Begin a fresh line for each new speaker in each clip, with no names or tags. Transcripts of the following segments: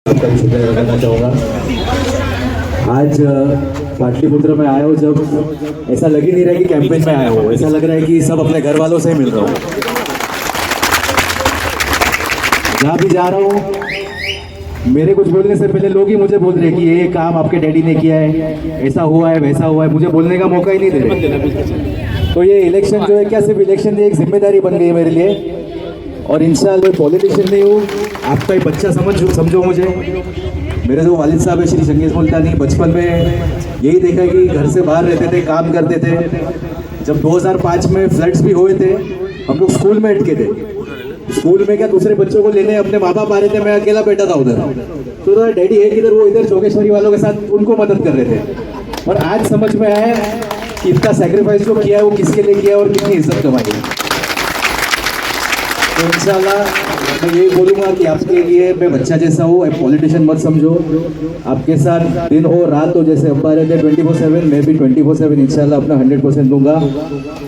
आपका भी शुक्रिया करना चाहूँगा। आज पाटलिपुत्र में आया हूँ, जब ऐसा लग ही नहीं रहा है कि कैंपेन में आया हूँ, ऐसा लग रहा है कि सब अपने घर वालों से ही मिल रहा हूँ। जहाँ भी जा रहा हूँ मेरे कुछ बोलने से पहले लोग ही मुझे बोल रहे कि ये काम आपके डैडी ने किया है, ऐसा हुआ है वैसा हुआ है, मुझे बोलने का मौका ही नहीं दे रहे। तो ये इलेक्शन जो है क्या सिर्फ इलेक्शन नहीं, एक जिम्मेदारी बन गई है मेरे लिए। और इंशाल्लाह पॉलिटिशियन नहीं हूँ, आपका ही बच्चा समझो मुझे। मेरे जो वालिद साहब है श्री चंगेज़ मुल्तानी, बचपन में यही देखा कि घर से बाहर रहते थे, काम करते थे। जब 2005 में फ्लड्स भी हुए थे, हम लोग स्कूल में अटके थे। स्कूल में क्या दूसरे बच्चों को लेने अपने माँ बाप आ रहे थे, मैं अकेला बैठा था उधर। तो डैडी है किधर, वो इधर जोगेश्वरी वालों के साथ उनको मदद कर रहे थे। और आज समझ में आया कि इतना सेक्रीफाइस जो किया है वो किसके लिए किया है और कितनी इज्जत कमाई है। तो इंशाल्लाह मैं यही बोलूँगा कि आपके लिए मैं बच्चा जैसा हूँ, पॉलिटिशियन मत समझो। आपके साथ दिन हो रात हो, जैसे अब्बा रहते 24/7, मैं भी 24/7 इंशाल्लाह अपना 100% दूंगा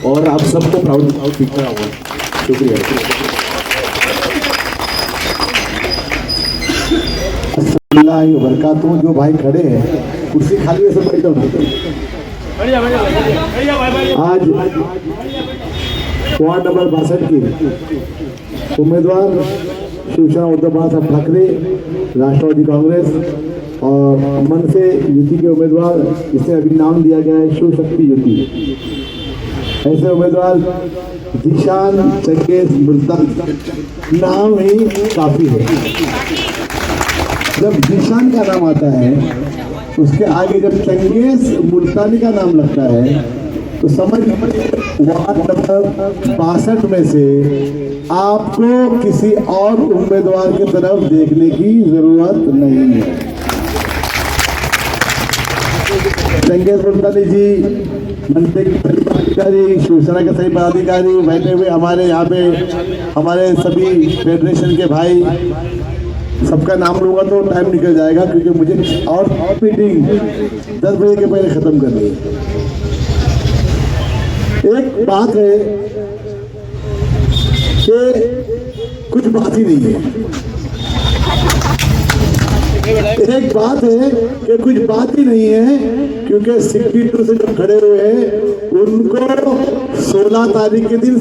और आप सबको प्राउड फील कराऊंगा। शुक्रिया।
बरकातुहू। जो भाई खड़े हैं, कुर्सी खाली है, सब बैठो। आज वार्ड नंबर 62 की उम्मीदवार शिवसेना उद्धव बाळासाहेब ठाकरे, राष्ट्रवादी कांग्रेस और मन से युति के उम्मीदवार, जिसे अभी नाम दिया गया है शिव शक्ति युति, ऐसे उम्मीदवार जीशान चंगेज़ मुल्तानी। नाम ही काफी है। जब जीशान का नाम आता है, उसके आगे जब चंगेज़ मुल्तानी का नाम लगता है, तो समझ वार्ड नंबर 62 में से आपको किसी और उम्मीदवार की तरफ देखने की जरूरत नहीं है। चंगेज़ मुल्तानी जी मंत्री के पदाधिकारी, शिवसेना के सही पदाधिकारी बैठे हुए, हमारे यहाँ पे हमारे सभी फेडरेशन के भाई, सबका नाम लूंगा तो टाइम निकल जाएगा, क्योंकि मुझे और मीटिंग 10 बजे के पहले खत्म करनी है। एक बात है कि कुछ बात ही नहीं है, एक बात है कि कुछ बात ही नहीं है, क्योंकि 62 से जो खड़े हुए हैं उनको 16 तारीख के दिन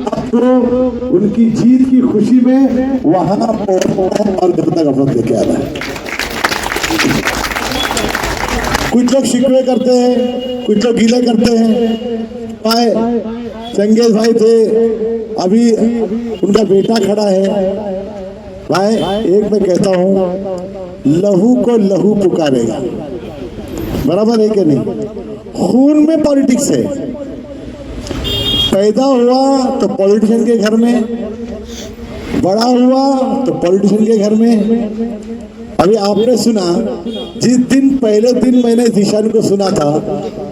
आपको उनकी जीत की खुशी में वहां और गद्दा का फल लेके आना है। कुछ लोग शिकवे करते हैं, कुछ लोग गीले करते हैं। भाई चंगेज़ भाई थे, अभी उनका बेटा खड़ा है। भाई एक मैं कहता हूँ, लहू को लहू पुकारेगा, बराबर है कि नहीं? खून में पॉलिटिक्स है। पैदा हुआ तो पॉलिटिशियन के घर में, बड़ा हुआ तो पॉलिटिशियन के घर में। अभी आपने सुना, जिस दिन पहले दिन मैंने जीशान को सुना था,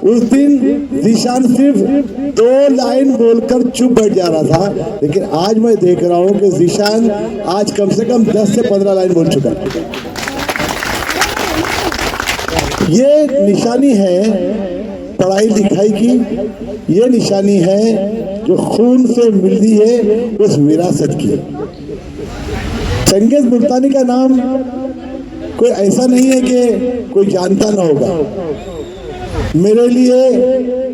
उस दिन जीशान सिर्फ 2 लाइन बोलकर चुप बैठ जा रहा था, लेकिन आज मैं देख रहा हूं कि जीशान आज कम से कम 10 से 15 लाइन बोल चुका है। ये निशानी है पढ़ाई लिखाई की, ये निशानी है जो खून से मिलती है उस विरासत की। चंगेज़ मुल्तानी का नाम कोई ऐसा नहीं है कि कोई जानता ना होगा। मेरे लिए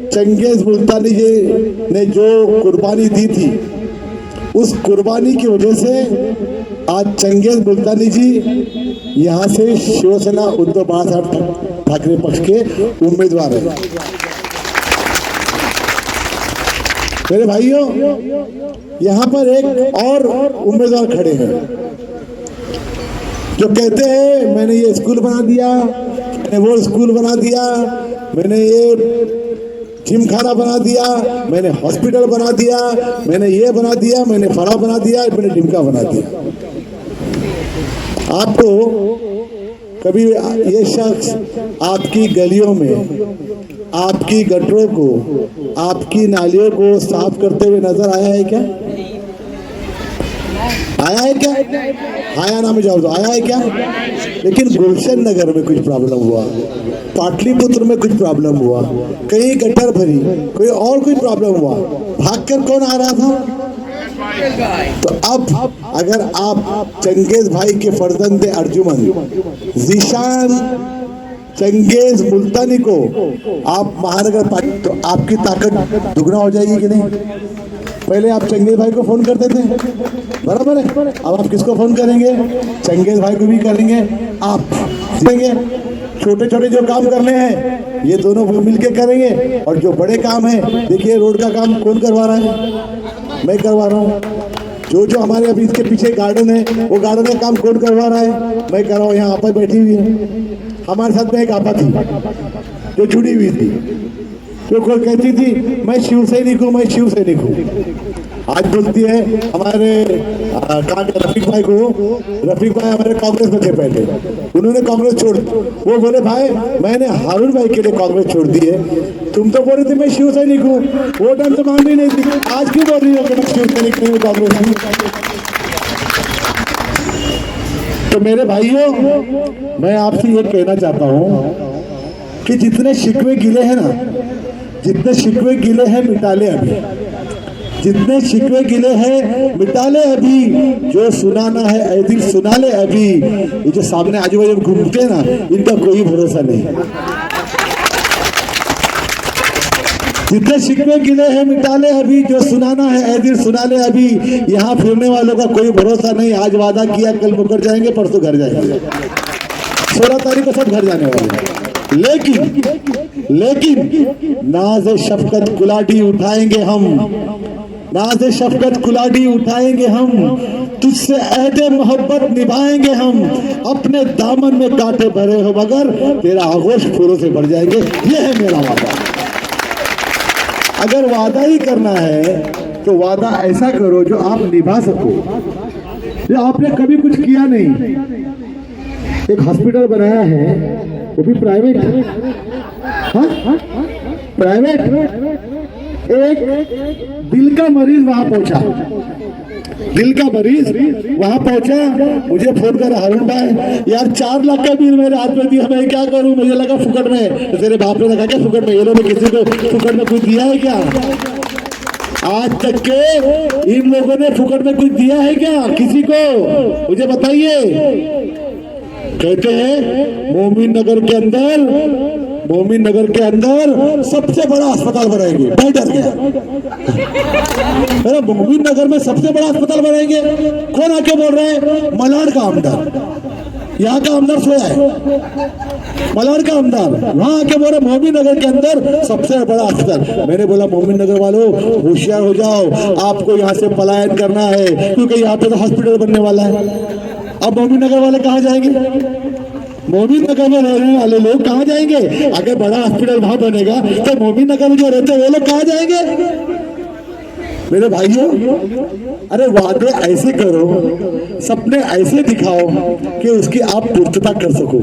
चंगेज़ मुल्तानी जी ने जो कुर्बानी दी थी, उस कुर्बानी की वजह से आज चंगेज़ मुल्तानी जी यहाँ से शिवसेना उद्धव बाळासाहेब ठाकरे पक्ष के उम्मीदवार हैं। मेरे भाइयों, यहाँ पर एक और उम्मीदवार खड़े हैं जो कहते हैं मैंने ये स्कूल बना दिया, मैंने वो स्कूल बना दिया, मैंने ये जिमखाना बना दिया, मैंने हॉस्पिटल बना दिया, मैंने ये बना दिया, मैंने फला बना दिया, मैंने ढिमका बना दिया। आपको कभी ये शख्स आपकी गलियों में, आपकी गटरों को, आपकी नालियों को साफ करते हुए नजर आया है क्या? आया है क्या? आया ना में जाओ तो आया है क्या? लेकिन गुलशन नगर में कुछ प्रॉब्लम हुआ, पाटलिपुत्र में कुछ प्रॉब्लम हुआ, कहीं गटर भरी, कोई और कोई प्रॉब्लम हुआ, भागकर कौन आ रहा था? तो अब अगर आप चंगेज भाई के फर्जंद अर्जुमन जीशान चंगेज मुल्तानी को आप महानगर पालिका, तो आपकी ताकत दुगना हो जाएगी कि नहीं? पहले आप चंगेज भाई को फोन करते थे, बराबर है। अब आप किसको फोन करेंगे? चंगेज भाई को भी करेंगे। आप देंगे छोटे छोटे जो काम करने हैं ये दोनों मिलके करेंगे, और जो बड़े काम है, देखिए रोड का काम कौन करवा रहा है? मैं करवा रहा हूँ। जो हमारे अभी इसके पीछे गार्डन है, वो गार्डन का काम कौन करवा रहा है? मैं कर रहा हूँ। यहाँ आपा बैठी हुई है, हमारे साथ में एक आपा थी जो जुड़ी हुई थी, जो कोई कहती थी मैं शिव सैनिक हूँ, मैं शिव सैनिक हूँ। आज बोलती है हमारे रफीक भाई को, रफीक भाई हमारे कांग्रेस में थे पहले, उन्होंने कांग्रेस छोड़, वो बोले भाई मैंने हारून भाई के लिए कांग्रेस छोड़ दी है, तुम तो बोल रहे थे मैं शिव सैनिक हूँ, वो टाइम तो माननी नहीं थी, आज क्यों बोल रही हो कि मैं शिव सैनिक नहीं हूँ कांग्रेस में? तो मेरे भाइयों, मैं आपसे ये कहना चाहता हूँ कि जितने शिकवे गिले हैं ना, जितने शिकवे गिले हैं मिटा ले अभी, जितने शिकवे गिले हैं मिटा ले अभी, जो सुनाना है ऐ दिल सुना ले अभी। ये जो सामने आजू बाजू घूमते हैं ना, इनका कोई भरोसा नहीं। जितने शिकवे गिले हैं मिटा ले अभी, जो सुनाना है ऐ दिल सुना ले अभी। यहाँ फिरने वालों का कोई भरोसा नहीं। आज वादा किया कल मुकर जाएंगे, परसों घर जाएंगे, 16 तारीख को सब घर जाने वाले हैं। लेकिन नाज शफकत कुलाड़ी उठाएंगे हम, नाज शफकत कुलाड़ी उठाएंगे हम, तुझसे अहदे मोहब्बत निभाएंगे हम। अपने दामन में कांटे भरे हो मगर तेरा आगोश फूलों से भर जाएंगे, ये है मेरा वादा। अगर वादा ही करना है तो वादा ऐसा करो जो आप निभा सको, जो आपने कभी कुछ किया नहीं। एक हॉस्पिटल बनाया है, वो भी प्राइवेट, हाँ प्राइवेट। एक दिल का मरीज वहां पहुंचा, दिल का मरीज वहां पहुंचा, मुझे फोन कर हारून भाई यार 4 लाख का बिल मेरे हाथ में दिया, मैं क्या करूं? मुझे लगा फुकट में, तो तेरे बाप ने लगा क्या फुकट में? ये लोगों ने किसी को फुकट में कुछ दिया है क्या? आज तक के इन लोगों ने फुकट में कुछ दिया है क्या किसी को? मुझे बताइए। कहते हैं मोमिन नगर के अंदर, मोमिन नगर के अंदर सबसे बड़ा अस्पताल बनाएंगे। मैं डर गया, अरे मोमिन नगर में सबसे बड़ा अस्पताल बनाएंगे? कौन आके बोल रहे हैं? मलाड का आमदार, यहाँ का आमदार सोया है, मलाड का आमदार वहां आके बोल रहे मोमिन नगर के अंदर सबसे बड़ा अस्पताल। मैंने बोला मोमिन नगर वालों होशियार हो जाओ, आपको यहाँ से पलायन करना है, क्योंकि यहाँ पे तो हॉस्पिटल बनने वाला है। अब मोमिन नगर वाले कहाँ जाएंगे? मोमिन नगर में रहने वाले लोग कहाँ जाएंगे? अगर बड़ा हॉस्पिटल वहां बनेगा तो मोमिन नगर में जो रहते हैं वो लोग कहाँ जाएंगे? मेरे भाइयों, अरे वादे ऐसे करो, सपने ऐसे दिखाओ कि उसकी आप पूर्तता कर सको,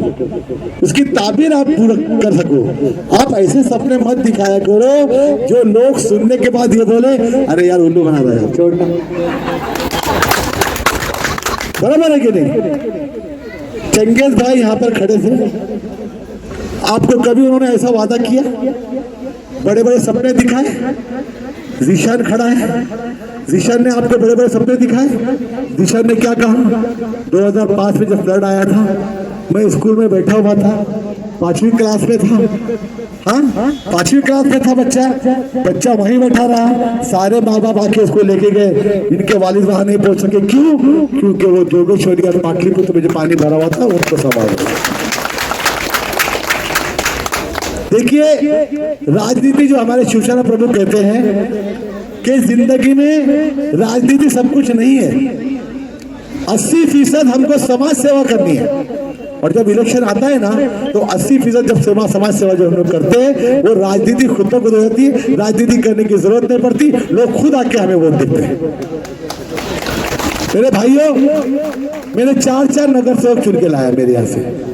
उसकी ताबीर आप पूरा कर सको। आप ऐसे सपने मत दिखाया करो जो लोग सुनने के बाद ये बोले अरे यार उल्लू बना रहा है, छोड़ना। बराबर है कि नहीं? चंगेज भाई यहाँ पर खड़े थे, आपको कभी उन्होंने ऐसा वादा किया? बड़े बड़े सपने दिखाए? जीशान खड़ा है, जीशान ने आपको बड़े बड़े सपने दिखाए? जीशान ने क्या कहा? 2005 में जब फ्लड आया था, मैं स्कूल में बैठा हुआ था, 5वीं क्लास में था, हाँ 5वीं क्लास में था बच्चा वहीं बैठा रहा, सारे माँ बाप आके उसको लेके गए, इनके वालिद वहां नहीं पहुंच सके। क्यों? क्योंकि वो जोगेश्वरी और पाटलिपुत्र में जो पानी भरा हुआ था उनको संभाल। देखिए, राजनीति जो हमारे शिवसेना प्रमुख कहते हैं कि जिंदगी में राजनीति सब कुछ नहीं है, 80% हमको समाज सेवा करनी है। और जब इलेक्शन आता है ना तो 80% जब समाज सेवा जो हम लोग करते हैं वो राजनीति खुद पर खुद हो जाती है, राजनीति करने की जरूरत नहीं पड़ती, लोग खुद आके हमें वोट देते हैं। मेरे भाइयों, मैंने 4 नगर सेवक चुन के लाया मेरे यहाँ से।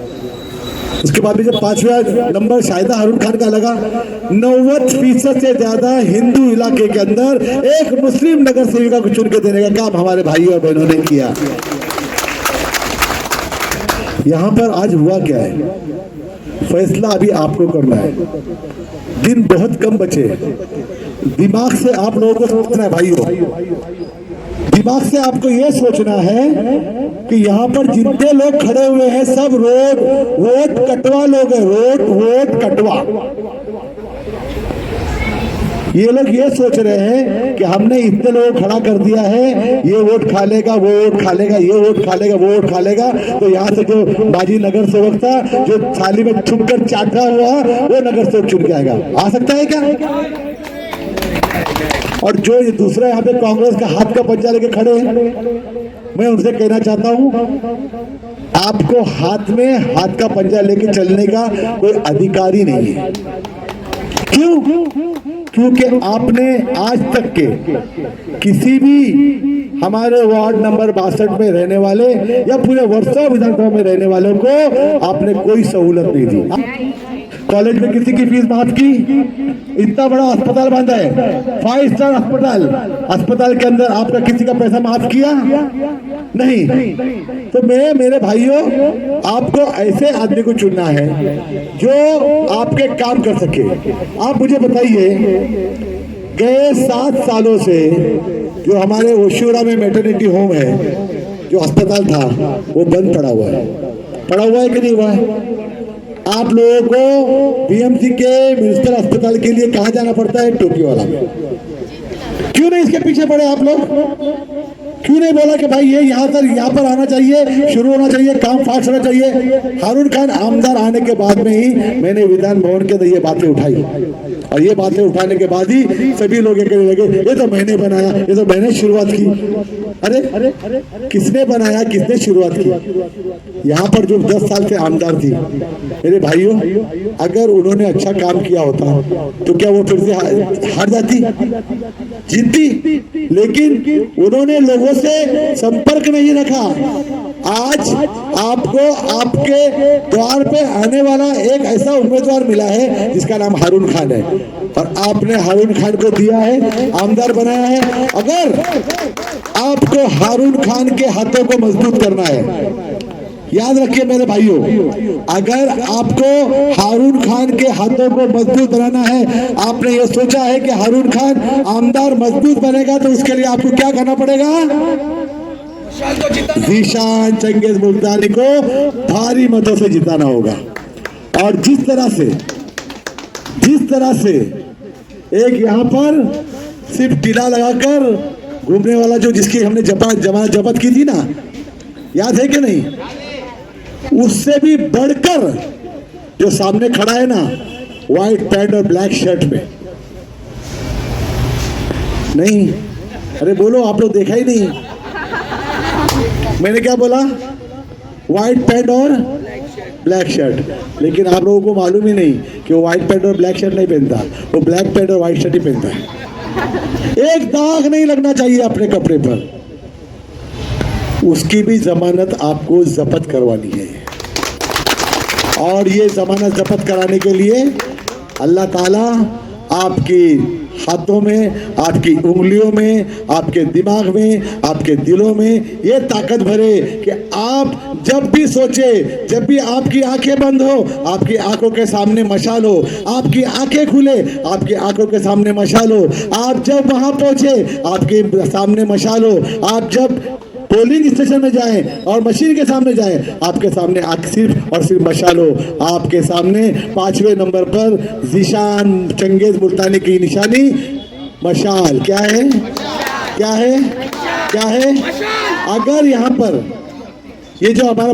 उसके बाद भी जब 5वां नंबर शाहिदा हारून खान का लगा, 90% से ज्यादा हिंदू इलाके के अंदर एक मुस्लिम नगर सेविका को चुन के देने का काम हमारे भाइयों और बहनों ने किया। यहाँ पर आज हुआ क्या है? फैसला अभी आपको करना है, दिन बहुत कम बचे, दिमाग से आप लोगों को सोचना है भाइयों, दिमाग से आपको ये सोचना है कि यहाँ पर जितने लोग खड़े हुए हैं सब वोट कटवा लोग हैं, वोट कटवा। ये लोग ये सोच रहे हैं कि हमने इतने लोगों को खड़ा कर दिया है, ये वोट खा लेगा, वो वोट खा लेगा, ये वोट खा लेगा, वो वोट खा लेगा, तो यहाँ से जो बाजी नगर सेवक था, जो थाली में छुप कर चाटा हुआ, वो नगर सेवक चुन के आएगा। आ सकता है क्या? और जो ये दूसरा यहाँ पे कांग्रेस का हाथ का पंजा लेके खड़े हैं, मैं उनसे कहना चाहता हूँ, आपको हाथ में हाथ का पंजा लेके चलने का कोई अधिकार ही नहीं है। क्यों? क्योंकि आपने आज तक के किसी भी हमारे वार्ड नंबर 62 में रहने वाले या पूरे वर्षा विधानसभा में रहने वालों को आपने कोई सहूलत नहीं दी। कॉलेज में किसी की फीस माफ की? इतना बड़ा अस्पताल बांधा है, 5 स्टार अस्पताल के अंदर आपका किसी का पैसा माफ किया? नहीं। तो मेरे भाइयों, आपको ऐसे आदमी को चुनना है जो आपके काम कर सके। आप मुझे बताइए, गए 7 सालों से जो हमारे ओशिवरा में मैटरनिटी होम है, जो अस्पताल था, वो बंद पड़ा हुआ है कि नहीं हुआ है? आप लोगों को बीएमसी के म्युनिसिपल अस्पताल के लिए कहाँ जाना पड़ता है? टोपीवाला में। क्यों नहीं इसके पीछे पड़े आप लोग? क्यों नहीं बोला कि भाई ये यहाँ पर आना चाहिए, शुरू होना चाहिए, काम फास्ट होना चाहिए? हारून खान आमदार आने के बाद में ही मैंने विधान भवन के अंदर ये बातें उठाई, और ये बातें उठाने के बाद ही सभी लोग कहने लगे ये तो मैंने बनाया, ये तो मैंने शुरुआत की। अरे किसने बनाया, किसने शुरुआत की? यहाँ पर जो 10 साल से आमदार थी, मेरे भाइयों, अगर उन्होंने अच्छा काम किया होता तो क्या वो फिर से हार जाती? जीतती। लेकिन उन्होंने लोगों से संपर्क नहीं रखा। आज आपको आपके द्वार पे आने वाला एक ऐसा उम्मीदवार मिला है जिसका नाम हारून खान है, और आपने हारून खान को दिया है, आमदार बनाया है। अगर आपको हारून खान के हाथों को मजबूत करना है, याद रखिए मेरे भाइयों, अगर आपको हारून खान के हाथों को मजबूत बनाना है, आपने ये सोचा है कि हारून खान आमदार मजबूत बनेगा, तो उसके लिए आपको क्या करना पड़ेगा? जीशान चंगेज मुल्तानी को भारी मतों से जिताना होगा। और जिस तरह से एक यहाँ पर सिर्फ टीला लगाकर घूमने वाला जो जिसकी हमने जमानत की थी ना, याद है कि नहीं? उससे भी बढ़कर जो सामने खड़ा है ना, व्हाइट पैंट और ब्लैक शर्ट में, नहीं, अरे बोलो, आप लोग देखा ही नहीं। मैंने क्या बोला? व्हाइट पैंट और ब्लैक शर्ट। लेकिन आप लोगों को मालूम ही नहीं कि वो व्हाइट पैंट और ब्लैक शर्ट नहीं पहनता, वो ब्लैक पैंट और व्हाइट शर्ट ही पहनता है। एक दाग नहीं लगना चाहिए अपने कपड़े पर। उसकी भी जमानत आपको जब्त करवानी है, और ये जमानत जब्त कराने के लिए अल्लाह ताला आपकी हाथों में, आपकी उंगलियों में, आपके दिमाग में, आपके दिलों में ये ताकत भरे कि आप जब भी सोचे, जब भी आपकी आंखें बंद हो, आपकी आंखों के सामने मशाल हो, आपकी आंखें खुले, आपकी आंखों के सामने मशाल हो, आप जब वहां पहुंचे आपके सामने मशाल हो, आप जब पोलिंग स्टेशन में जाएं और मशीन के सामने जाएं, आपके सामने सिर्फ और सिर्फ मशाल हो। आपके सामने 5वें नंबर पर जीशान चंगेज मुल्तानी की निशानी मशाल। क्या है? क्या है? क्या है? अगर यहाँ पर ये जो हमारा